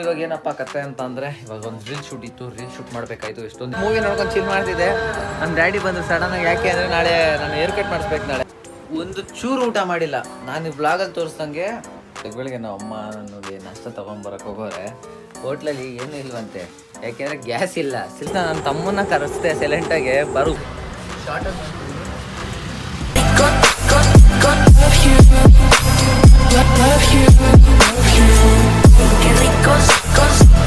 ಇವಾಗ ಏನಪ್ಪ ಕತೆ ಅಂತ ಅಂದ್ರೆ ಇವಾಗ ಒಂದು ರೀಲ್ ಶೂಟ್ ಇತ್ತು, ರೀಲ್ ಶೂಟ್ ಮಾಡಬೇಕಾಯ್ತು. ಎಷ್ಟೊಂದು ಮೂವಿ ನೋಡ್ಕೊಂಡು ಚಿಲ್ ಮಾಡ್ತಿದ್ದೆ. ನಮ್ಮ ಡ್ಯಾಡಿ ಬಂದು ಸಡನ್ ಆಗಿ ಯಾಕೆ ಅಂದರೆ ನಾಳೆ ನಾನು ಹೇರ್ ಕಟ್ ಮಾಡಿಸ್ಬೇಕು. ನಾಳೆ ಒಂದು ಚೂರು ಊಟ ಮಾಡಿಲ್ಲ. ನಾನು ಈ ಬ್ಲಾಗಲ್ಲಿ ತೋರಿಸ್ದಂಗೆ ಬೆಳಿಗ್ಗೆ ನಮ್ಮ ಅಮ್ಮ ನನಗೆ ನಾಷ್ಟ ತೊಗೊಂಬರಕ್ಕೆ ಹೋಗೋರೆ ಹೋಟ್ಲಲ್ಲಿ ಏನೂ ಇಲ್ವಂತೆ, ಯಾಕೆಂದರೆ ಗ್ಯಾಸ್ ಇಲ್ಲ. ನನ್ನ ತಮ್ಮನ್ನ ಕರೆಸ್ತೆ ಸೈಲೆಂಟಾಗೆ ಬರು ಶಾರ್ಟ್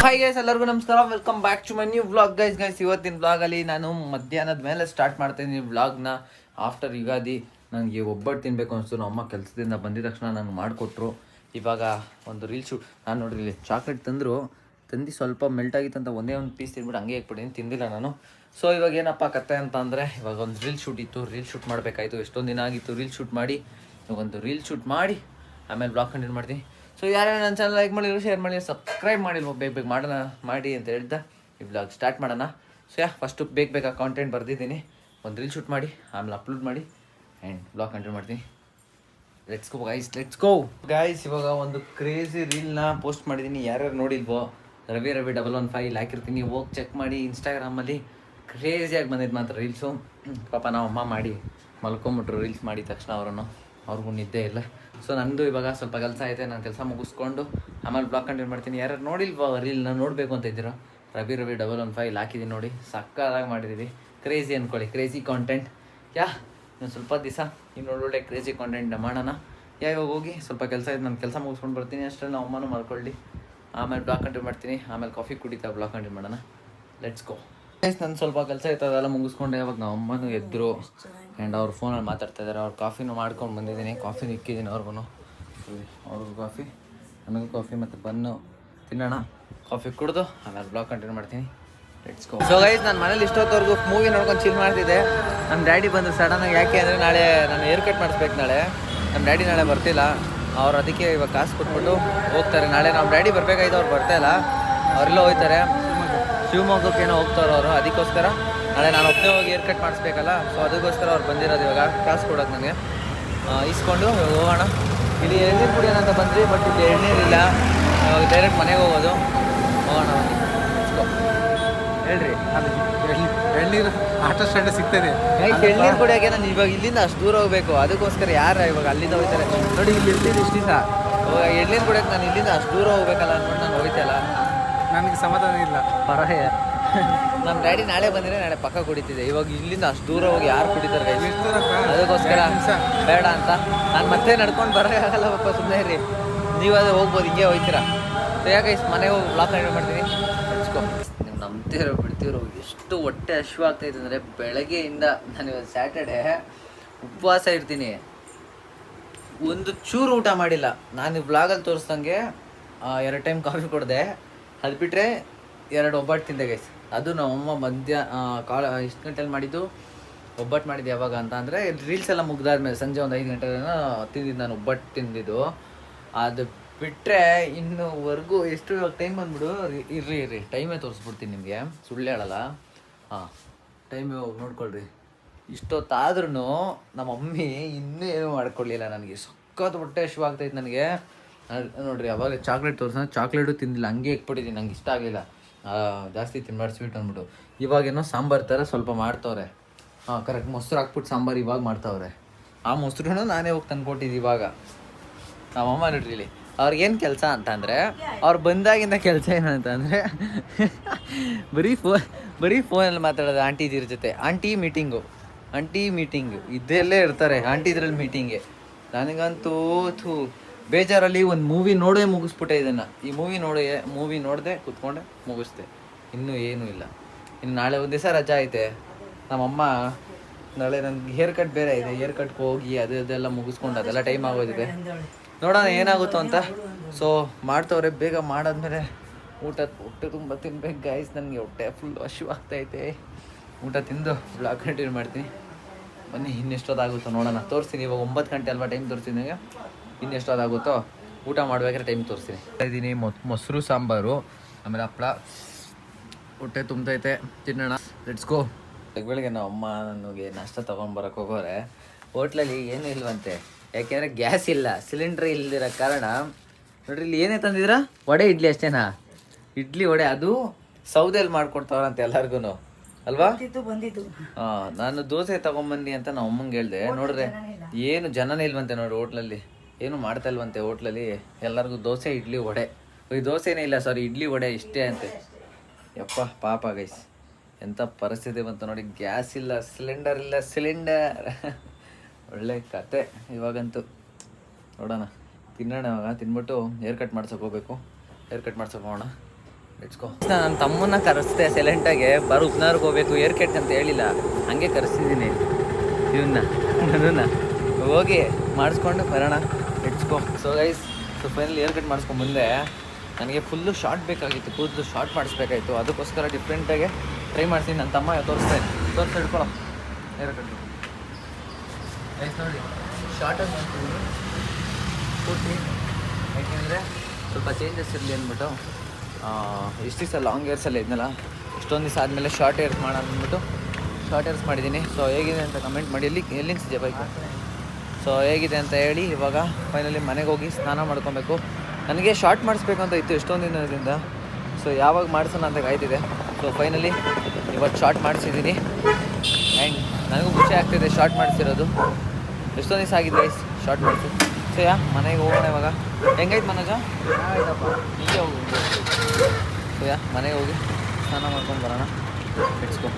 ಹಾಯ್ ಗೈಸ್, ಎಲ್ಲರಿಗೂ ನಮಸ್ಕಾರ. Welcome back to my new vlog. Guys ಇವತ್ತಿನ ವ್ಲಾಗಲ್ಲಿ ನಾನು ಮಧ್ಯಾಹ್ನದ ಮೇಲೆ ಸ್ಟಾರ್ಟ್ ಮಾಡ್ತಾಯಿದ್ದೀನಿ ವ್ಲಾಗ್ನ. ಆಫ್ಟರ್ ಯುಗಾದಿ ನನಗೆ ಒಬ್ಬಟ್ಟು ತಿನ್ನಬೇಕು ಅನಿಸ್ತು. ನಮ್ಮ ಅಮ್ಮ ಕೆಲಸದಿಂದ ಬಂದಿದ ತಕ್ಷಣ ನಂಗೆ ಮಾಡಿಕೊಟ್ರು. ಇವಾಗ ಒಂದು ರೀಲ್ ಶೂಟ್. ನಾನು ನೋಡ್ರಿ ಇಲ್ಲಿ ಚಾಕ್ಲೇಟ್ ತಂದು ಸ್ವಲ್ಪ ಮೆಲ್ಟ್ ಆಗಿತ್ತು ಅಂತ ಒಂದೇ ಒಂದು ಪೀಸ್ ತಿಂದ್ಬಿಟ್ಟು ಹಂಗೆ ಹಾಕ್ಬಿಟ್ಟಿದ್ದೀನಿ, ತಿಂದಿಲ್ಲ ನಾನು. ಸೊ ಇವಾಗ ಏನಪ್ಪ ಕತೆ ಅಂತ ಅಂದರೆ ಇವಾಗ ಒಂದು ರೀಲ್ ಶೂಟ್ ಇತ್ತು, ರೀಲ್ ಶೂಟ್ ಮಾಡಬೇಕಾಯ್ತು. ಎಷ್ಟೊಂದು ದಿನ ಆಗಿತ್ತು ರೀಲ್ ಶೂಟ್ ಮಾಡಿ. ಒಂದು ರೀಲ್ ಶೂಟ್ ಮಾಡಿ ಆಮೇಲೆ ಬ್ಲಾಗ್ ಕಂಟಿನ್ಯೂ ಮಾಡ್ತೀನಿ. ಸೊ ಯಾರ್ಯಾರು ನನ್ನ ಚಾನಲ್ ಲೈಕ್ ಮಾಡಿದ್ರು, ಶೇರ್ ಮಾಡಿ, ಸಬ್ಸ್ಕ್ರೈಬ್ ಮಾಡಿಲ್ವೋ ಬೇಗ ಮಾಡೋಣ ಮಾಡಿ ಅಂತ ಹೇಳ್ತಾ ಈ ಬ್ಲಾಗ್ ಸ್ಟಾರ್ಟ್ ಮಾಡೋಣ. ಸೊ ಫಸ್ಟು ಬೇಗ ಕಾಂಟೆಂಟ್ ಬರೆದಿದ್ದೀನಿ. ಒಂದು ರೀಲ್ ಶೂಟ್ ಮಾಡಿ ಆಮೇಲೆ ಅಪ್ಲೋಡ್ ಮಾಡಿ ಆ್ಯಂಡ್ ಬ್ಲಾಗ್ ಕಂಟಿನ್ಯೂ ಮಾಡ್ತೀನಿ. Let's go guys. ಇವಾಗ ಒಂದು ಕ್ರೇಜಿ ರೀಲ್ನ ಪೋಸ್ಟ್ ಮಾಡಿದ್ದೀನಿ. ಯಾರ್ಯಾರು ನೋಡಿಲ್ವೋ ರವಿ 115 ಹಾಕಿರ್ತೀನಿ, ಹೋಗಿ ಚೆಕ್ ಮಾಡಿ. ಇನ್ಸ್ಟಾಗ್ರಾಮಲ್ಲಿ ಕ್ರೇಜಿಯಾಗಿ ಬಂದಿದ್ದು ಮಾತ್ರ ರೀಲ್ಸು. ಪಾಪ ನಾವು ಅಮ್ಮ ಮಾಡಿ ಮಲ್ಕೊಂಬಿಟ್ರು ರೀಲ್ಸ್ ಮಾಡಿದ ತಕ್ಷಣ. ಅವ್ರಿಗೂ ನಿದ್ದೆ ಇಲ್ಲ. ಸೊ ನಂದು ಇವಾಗ ಸ್ವಲ್ಪ ಕೆಲಸ ಐತೆ, ನಾನು ಕೆಲಸ ಮುಗಿಸ್ಕೊಂಡು ಆಮೇಲೆ ಬ್ಲಾಗ್ ಕಂಟಿನ್ಯೂ ಮಾಡ್ತೀನಿ. ಯಾರು ನೋಡಿಲ್ವೋ ರೀಲ್ನ ನೋಡಬೇಕು ಅಂತ ಇದ್ದೀರೋ ರವಿ 115 ಹಾಕಿದ್ದೀನಿ ನೋಡಿ. ಸಕ್ಕತ್ತಾಗಿ ಮಾಡಿದ್ದೀವಿ. ಕ್ರೇಜಿ ಅಂದ್ಕೊಳ್ಳಿ, ಕ್ರೇಜಿ ಕಾಂಟೆಂಟ್. ಇನ್ನು ಸ್ವಲ್ಪ ದಿವಸ ಇನ್ನು ಒಳ್ಳೊಳ್ಳೆ ಕ್ರೇಜಿ ಕಾಂಟೆಂಟ್ನ ಮಾಡೋಣ. ಇವಾಗ ಹೋಗಿ ಸ್ವಲ್ಪ ಕೆಲಸ ಇದೆ, ನಾನು ಕೆಲಸ ಮುಗಿಸ್ಕೊಂಡು ಬರ್ತೀನಿ. ಅಷ್ಟರಲ್ಲಿ ನಾವು ಅಮ್ಮನೂ ಮಾಡ್ಕೊಳ್ಳಿ. ಆಮೇಲೆ ಬ್ಲಾಗ್ ಕಂಟಿನ್ಯೂ ಮಾಡ್ತೀನಿ. ಆಮೇಲೆ ಕಾಫಿ ಕುಡಿತಾ ಬ್ಲಾಗ್ ಕಂಟಿನ್ಯೂ ಮಾಡೋಣ. Let's go. ನಾನು ಸ್ವಲ್ಪ ಕೆಲಸ ಇತ್ತು, ಅದೆಲ್ಲ ಮುಗಿಸ್ಕೊಂಡೆ. ಇವಾಗ ನಮ್ಮ ಅಮ್ಮನೂ ಎದ್ದರು ಆ್ಯಂಡ್ ಅವ್ರು ಫೋನಲ್ಲಿ ಮಾತಾಡ್ತಾ ಇದ್ದಾರೆ. ಅವ್ರು ಕಾಫಿನೂ ಮಾಡ್ಕೊಂಡು ಬಂದಿದ್ದೀನಿ, ಕಾಫಿನೂ ಇಕ್ಕಿದ್ದೀನಿ ಅವ್ರಿಗೂ ಕಾಫಿ, ನನಗೂ ಕಾಫಿ ಮತ್ತು ಬನ್ನು ತಿನ್ನೋಣ. ಕಾಫಿ ಕುಡಿದು ಆಮೇಲೆ ಬ್ಲಾಗ್ ಕಂಟಿನ್ಯೂ ಮಾಡ್ತೀನಿ. Let's go. ಸೊ ಗೈಸ್, ನಾನು ಮನೇಲಿ ಇಷ್ಟೊತ್ತವರೆಗೂ ಮೂವಿ ನೋಡ್ಕೊಂಡು ಚಿಲ್ ಮಾಡ್ತಿದ್ದೆ. ನಮ್ಮ ಡ್ಯಾಡಿ ಬಂದು ಸಡನ್ನಾಗಿ ಯಾಕೆ ಅಂದರೆ ನಾಳೆ ನಾನು ಹೇರ್ ಕಟ್ ಮಾಡಿಸ್ಬೇಕು. ನಾಳೆ ನಮ್ಮ ಡ್ಯಾಡಿ ನಾಳೆ ಬರ್ತಿಲ್ಲ. ಅವ್ರು ಅದಕ್ಕೆ ಇವಾಗ ಕಾಸು ಕೊಟ್ಬಿಟ್ಟು ಹೋಗ್ತಾರೆ. ನಾಳೆ ನಮ್ಮ ಡ್ಯಾಡಿ ಬರಬೇಕಾಯ್ತು, ಅವ್ರು ಬರ್ತಾಯಿಲ್ಲ. ಅವರೆಲ್ಲ ಹೋಗ್ತಾರೆ ಶಿವಮೊಗ್ಗಕ್ಕೆ ಏನೋ ಹೋಗ್ತಾರೆ ಅವರು. ಅದಕ್ಕೋಸ್ಕರ ನಾಳೆ ನಾನು ಒಬ್ಬನೇ ಹೋಗಿ ಹೇರ್ ಕಟ್ ಮಾಡಿಸ್ಬೇಕಲ್ಲ. ಸೊ ಅದಕ್ಕೋಸ್ಕರ ಅವ್ರು ಬಂದಿರೋದು. ಇವಾಗ ಕಾಸು ಕೊಡೋಕೆ ನನಗೆ ಇಸ್ಕೊಂಡು ಇವಾಗ ಹೋಗೋಣ. ಇಲ್ಲಿ ಎಳ್ನೀರು ಕುಡಿಯೋಣ ಅಂತ ಬಂದ್ರಿ, ಬಟ್ ಇಲ್ಲಿ ಎಳ್ನೀರಿಲ್ಲ. ಇವಾಗ ಡೈರೆಕ್ಟ್ ಮನೆಗೆ ಹೋಗೋದು. ಹೋಗೋಣ ಹೇಳ್ರಿ. ಎಳ್ನೀರು ಆಟೋ ಸ್ಟ್ಯಾಂಡ್ ಸಿಗ್ತದೆ. ಎಳ್ನೀರು ಕುಡಿಯೋಕೆ ನಾನು ಇವಾಗ ಇಲ್ಲಿಂದ ಅಷ್ಟು ದೂರ ಹೋಗಬೇಕು. ಅದಕ್ಕೋಸ್ಕರ ಯಾರು ಇವಾಗ ಅಲ್ಲಿಂದ ಹೋಗ್ತಾರೆ ನೋಡಿ. ಇಲ್ಲಿ ಎಳ್ನೀರು ಇಷ್ಟು ದಿವಸ ಎಳ್ನೀರು ಕುಡಿಯೋಕೆ ನಾನು ಇಲ್ಲಿಂದ ಅಷ್ಟು ದೂರ ಹೋಗ್ಬೇಕಲ್ಲ ಅಂದ್ಬಿಟ್ಟು ನಾನು ಹೋಗ್ತಲ್ಲ. ನನಗೆ ಸಮಾಧಾನ ಇಲ್ಲ. ಪರಹೆ ನಮ್ಮ ಡ್ಯಾಡಿ ನಾಳೆ ಬಂದರೆ ನಾಳೆ ಪಕ್ಕ ಕುಡಿತಿದ್ದೆ. ಇವಾಗ ಇಲ್ಲಿಂದ ಅಷ್ಟು ದೂರ ಹೋಗಿ ಯಾರು ಕುಡಿತಾರೆ? ಅದಕ್ಕೋಸ್ಕರ ಬೇಡ ಅಂತ ನಾನು ಮತ್ತೆ ನಡ್ಕೊಂಡು ಬರೋಕ್ಕಾಗಲ್ಲ. ಪಾಪ ಸುಮ್ಮನೆ ಇರಿ, ನೀವು ಅದೇ ಹೋಗ್ಬೋದು, ಹಿಂಗೆ ಹೋಗ್ತೀರಾ. ಸೊ ಯಾಕೆ ಮನೆಗೆ ಹೋಗಿ ಬ್ಲಾಗ್ ಕಂಟಿನ್ಯೂ ಮಾಡ್ತೀನಿ. ಹಚ್ಕೊ. ನೀವು ನಂಬ್ತಿರೋ ಬಿಡ್ತಿರೋ ಎಷ್ಟು ಹೊಟ್ಟೆ ಹಶ್ವಾಗ್ತೈತೆ ಅಂದರೆ ಬೆಳಗ್ಗೆಯಿಂದ ನಾನು ಇವತ್ತು ಸ್ಯಾಟರ್ಡೇ ಉಪವಾಸ ಇರ್ತೀನಿ. ಒಂದು ಚೂರು ಊಟ ಮಾಡಿಲ್ಲ. ನಾನು ಈ ಬ್ಲಾಗಲ್ಲಿ ತೋರಿಸ್ದಂಗೆ 2 ಟೈಮ್ ಕಾಫಿ ಕೊಡಿದೆ. ಅದು ಬಿಟ್ಟರೆ 2 ಒಬ್ಬಟ್ಟು ತಿಂದೆ ಗೈಸ್. ಅದು ನಮ್ಮಮ್ಮ ಎಷ್ಟು ಗಂಟೆಲಿ ಮಾಡಿದ್ದು ಒಬ್ಬಟ್ಟು ಮಾಡಿದ್ದು. ಯಾವಾಗ ಅಂತ ಅಂದರೆ ರೀಲ್ಸ್ ಎಲ್ಲ ಮುಗ್ದಾದ್ಮೇಲೆ ಸಂಜೆ ಒಂದು 5 ಗಂಟೆನ ತಿಂದಿದ್ದು ನಾನು ಒಬ್ಬಟ್ಟು ತಿಂದಿದ್ದು. ಅದು ಬಿಟ್ಟರೆ ಇನ್ನೂವರೆಗೂ ಎಷ್ಟು ಟೈಮ್ ಬಂದ್ಬಿಡು. ಇರ್ರಿ ಟೈಮೇ ತೋರಿಸ್ಬಿಡ್ತೀನಿ ನಿಮಗೆ, ಸುಳ್ಳು ಹೇಳಲ್ಲ. ಟೈಮ್ ಇವಾಗ ನೋಡ್ಕೊಳ್ರಿ. ಇಷ್ಟೊತ್ತಾದ್ರೂ ನಮ್ಮ ಮಮ್ಮಿ ಇನ್ನೂ ಏನೂ ಮಾಡ್ಕೊಳ್ಳಿಲ್ಲ. ನನಗೆ ಸಖತ್ ಹೊಟ್ಟೆ ಹಶ್ವಾಗ್ತೈತೆ ನನಗೆ. ನೋಡಿರಿ, ಅವಾಗ ಚಾಕ್ಲೇಟ್ ತೋರಿಸೋಣ, ಚಾಕ್ಲೇಟು ತಿಂದಿಲ್ಲ, ಹಂಗೆ ಇಟ್ಬಿಟ್ಟಿದ್ದೀನಿ. ನಂಗೆ ಇಷ್ಟ ಆಗಲಿಲ್ಲ, ಜಾಸ್ತಿ ತಿನ್ಬಾರ್ದು ಸ್ವೀಟ್ ಅಂದ್ಬಿಟ್ಟು. ಇವಾಗೇನೋ ಸಾಂಬಾರು ಥರ ಸ್ವಲ್ಪ ಮಾಡ್ತವ್ರೆ. ಕರೆಕ್ಟ್ ಮೊಸರು ಹಾಕ್ಬಿಟ್ಟು ಸಾಂಬಾರು ಇವಾಗ ಮಾಡ್ತಾವ್ರೆ. ಆ ಮೊಸರು ನಾನೇ ಹೋಗಿ ತಂದ್ಕೊಟ್ಟಿದ್ದು. ಇವಾಗ ನಮ್ಮಮ್ಮ ನೋಡ್ರಿ ಇಲ್ಲಿ ಅವ್ರಿಗೇನು ಕೆಲಸ ಅಂತಂದರೆ, ಅವ್ರು ಬಂದಾಗಿಂದ ಕೆಲಸ ಏನಂತಂದರೆ ಬರೀ ಫೋನಲ್ಲಿ ಮಾತಾಡೋದು ಆಂಟಿದಿರ ಜೊತೆ. ಆಂಟಿ ಮೀಟಿಂಗು ಇದೆಲ್ಲೇ ಇರ್ತಾರೆ. ಆಂಟಿ ಇದ್ರಲ್ಲಿ ಮೀಟಿಂಗೆ. ನನಗಂತೂ ಬೇಜಾರಲ್ಲಿ ಒಂದು ಮೂವಿ ನೋಡೇ ಮುಗಿಸ್ಬಿಟ್ಟೆ ಇದನ್ನು. ಈ ಮೂವಿ ನೋಡಿದೆ ಕೂತ್ಕೊಂಡೆ ಮುಗಿಸ್ದೆ. ಇನ್ನೂ ಏನೂ ಇಲ್ಲ. ಇನ್ನು ನಾಳೆ ಒಂದು ದಿವಸ ರಜಾ ಐತೆ. ನಮ್ಮಮ್ಮ ನಾಳೆ ನನಗೆ ಹೇರ್ ಕಟ್ ಬೇರೆ ಇದೆ. ಹೇರ್ ಕಟ್ಗೆ ಹೋಗಿ ಅದೆಲ್ಲ ಮುಗಿಸ್ಕೊಂಡು ಅದೆಲ್ಲ ಟೈಮ್ ಆಗೋದಿದೆ. ನೋಡೋಣ ಏನಾಗುತ್ತೋ ಅಂತ. ಸೊ ಮಾಡ್ತವ್ರೆ. ಬೇಗ ಮಾಡಾದ್ಮೇಲೆ ಹೊಟ್ಟೆ ತುಂಬ ತಿನ್ಬೇಕು ಗೈಸ್. ನನಗೆ ಹೊಟ್ಟೆ ಫುಲ್ ಹಶ್ವಾಗ್ತೈತೆ. ಊಟ ತಿಂದು ಬ್ಲಾಗ್ ಕಂಟಿನ್ಯೂ ಮಾಡ್ತೀನಿ. ಬನ್ನಿ, ಇನ್ನೆಷ್ಟೊತ್ತಾಗುತ್ತೋ ನೋಡೋಣ, ತೋರಿಸ್ತೀನಿ. ಇವಾಗ 9 ಗಂಟೆ ಅಲ್ವಾ ಟೈಮ್ ತೋರಿಸ್ತೀನಿ. ಇನ್ನೆಷ್ಟೊತ್ತಾಗುತ್ತೋ ಊಟ ಮಾಡ್ಬೇಕಾದ್ರೆ ಟೈಮ್ ತೋರಿಸ್ತೀನಿ. ಇದ್ದೀನಿ ಮೊಸರು ಸಾಂಬಾರು ಆಮೇಲೆ ಹಪ್ಪಳ. ಹೊಟ್ಟೆ ತುಂಬತೈತೆ, ತಿನ್ನೋಣ. Let's go. ಬೆಳಗ್ಗೆ ನಮ್ಮ ಅಮ್ಮ ನನಗೆ ನಾಷ್ಟ ತೊಗೊಂಬರಕ್ಕೆ ಹೋಗೋರೆ ಹೋಟ್ಲಲ್ಲಿ ಏನೂ ಇಲ್ವಂತೆ, ಯಾಕೆಂದರೆ ಗ್ಯಾಸ್ ಇಲ್ಲ, ಸಿಲಿಂಡ್ರ್ ಇಲ್ದಿರೋ ಕಾರಣ. ನೋಡ್ರಿ ಇಲ್ಲಿ ಏನೇ ತಂದಿದ್ದೀರಾ? ವಡೆ ಇಡ್ಲಿ ಅಷ್ಟೇನಾ? ಇಡ್ಲಿ ವಡೆ ಅದು ಸೌದೆಯಲ್ಲಿ ಮಾಡ್ಕೊಡ್ತಾವ್ರಂತೆ ಎಲ್ಲಾರ್ಗು ಅಲ್ವಾ? ಬಂದಿದ್ದು ನಾನು ದೋಸೆ ತಗೊಂಬಂದಿ ಅಂತ ನಮ್ಮ ಅಮ್ಮಂಗೆ ಹೇಳ್ದೆ. ನೋಡ್ರೆ ಏನು ಜನನೇ ಇಲ್ವಂತೆ ನೋಡಿ ಹೋಟ್ಲಲ್ಲಿ, ಏನು ಮಾಡ್ತಾ ಇಲ್ವಂತೆ ಹೋಟ್ಲಲ್ಲಿ. ಎಲ್ಲರಿಗೂ ದೋಸೆ ಇಡ್ಲಿ ವಡೆ, ಈ ದೋಸೆನೇ ಇಲ್ಲ ಸಾರಿ ಇಡ್ಲಿ ವಡೆ ಇಷ್ಟೇ ಅಂತೆ. ಯಪ್ಪ ಪಾಪ ಗೈಸ್, ಎಂಥ ಪರಿಸ್ಥಿತಿ ಬಂತು ನೋಡಿ. ಗ್ಯಾಸ್ ಇಲ್ಲ, ಸಿಲಿಂಡರ್ ಇಲ್ಲ, ಸಿಲಿಂಡರ್ ಒಳ್ಳೆ ಕತೆ ಇವಾಗಂತೂ. ನೋಡೋಣ, ತಿನ್ನೋಣ ಇವಾಗ. ತಿನ್ಬಿಟ್ಟು ಹೇರ್ ಕಟ್ ಮಾಡ್ಸೋಕೆ ಹೋಗ್ಬೇಕು. ಹೇರ್ ಕಟ್ ಮಾಡ್ಸೋಕೆ ಹೋಗೋಣ, ಲೆಟ್ಸ್ಕೋ. ನನ್ನ ತಮ್ಮನ್ನ ಕರೆಸ್ದೆ ಸೈಲೆಂಟಾಗೆ, ಬರೋ ಉಪ್ನಾರ್ಗೆ ಹೋಗ್ಬೇಕು ಹೇರ್ ಕಟ್ ಅಂತ ಹೇಳಿಲ್ಲ, ಹಂಗೆ ಕರೆಸ್ತಿದ್ದೀನಿ ನನ್ನನ್ನು. ಹೋಗಿ ಮಾಡಿಸ್ಕೊಂಡು ಬರೋಣ, let's go. So guys, so finally haircut ಮಾಡಿಸ್ಕೊಂಡು ಬಂದೆ. ನನಗೆ ಫುಲ್ಲು ಶಾರ್ಟ್ ಬೇಕಾಗಿತ್ತು, ಕೂದಲು ಶಾರ್ಟ್ ಮಾಡಿಸ್ಬೇಕಾಯಿತು. ಅದಕ್ಕೋಸ್ಕರ ಡಿಫ್ರೆಂಟಾಗಿ ಟ್ರೈ ಮಾಡ್ತೀನಿ. ನನ್ನ ತಮ್ಮ ತೋರಿಸ್ತಾನೆ, ಹಿಡ್ಕೊಳ್ಳೋ ಹೇರ್ ಕಟ್. ಗೈಸ್ ನೋಡಿ, ಶಾರ್ಟಾಗಿ ಮಾಡ್ತೀನಿ ಪೂರ್ತಿ, ಯಾಕೆಂದರೆ ಸ್ವಲ್ಪ ಚೇಂಜಸ್ ಇರಲಿ ಅಂದ್ಬಿಟ್ಟು. ಇಷ್ಟು ದಿವಸ ಲಾಂಗ್ ಹೇರ್ಸಲ್ಲಿ ಇದ್ನಲ್ಲ, ಇಷ್ಟೊಂದು ದಿವಸ ಆದಮೇಲೆ ಶಾರ್ಟ್ ಹೇರ್ಸ್ ಮಾಡೋಣ ಅಂದ್ಬಿಟ್ಟು ಶಾರ್ಟ್ ಹೇರ್ಸ್ ಮಾಡಿದ್ದೀನಿ. ಸೊ ಹೇಗಿದೆ ಅಂತ ಕಮೆಂಟ್ ಮಾಡಿ. ಎಲ್ಲಿಂದ ಸಿಜೆ ಬೈಕು. ಸೊ ಹೇಗಿದೆ ಅಂತ ಹೇಳಿ. ಇವಾಗ ಫೈನಲಿ ಮನೆಗೆ ಹೋಗಿ ಸ್ನಾನ ಮಾಡ್ಕೊಬೇಕು. ನನಗೆ ಶಾರ್ಟ್ ಮಾಡಿಸ್ಬೇಕು ಅಂತ ಇತ್ತು ಎಷ್ಟೊಂದು ದಿನದಿಂದ. ಸೊ ಯಾವಾಗ ಮಾಡಿಸೋಣ ಅಂತ ಕಾಯ್ತಿದೆ. ಸೊ ಫೈನಲಿ ಇವತ್ತು ಶಾರ್ಟ್ ಮಾಡಿಸಿದ್ದೀನಿ. ಆ್ಯಂಡ್ ನನಗೂ ಖುಷಿ ಆಗ್ತಿದೆ ಶಾರ್ಟ್ ಮಾಡಿಸಿರೋದು. ಎಷ್ಟೊಂದು ದಿವಸ ಆಗಿದೆ ಗೈಸ್ ಶಾರ್ಟ್ ಮಾಡಿಸಿ. ಸೊ ಮನೆಗೆ ಹೋಗೋಣ ಇವಾಗ. ಹೆಂಗೈತೆ ಮನೋಜ? ಹೀಗೆ ಹೋಗಿ. ಸೊ ಮನೆಗೆ ಹೋಗಿ ಸ್ನಾನ ಮಾಡ್ಕೊಂಡು ಬರೋಣ, ಇಟ್ಸ್ಕೊ.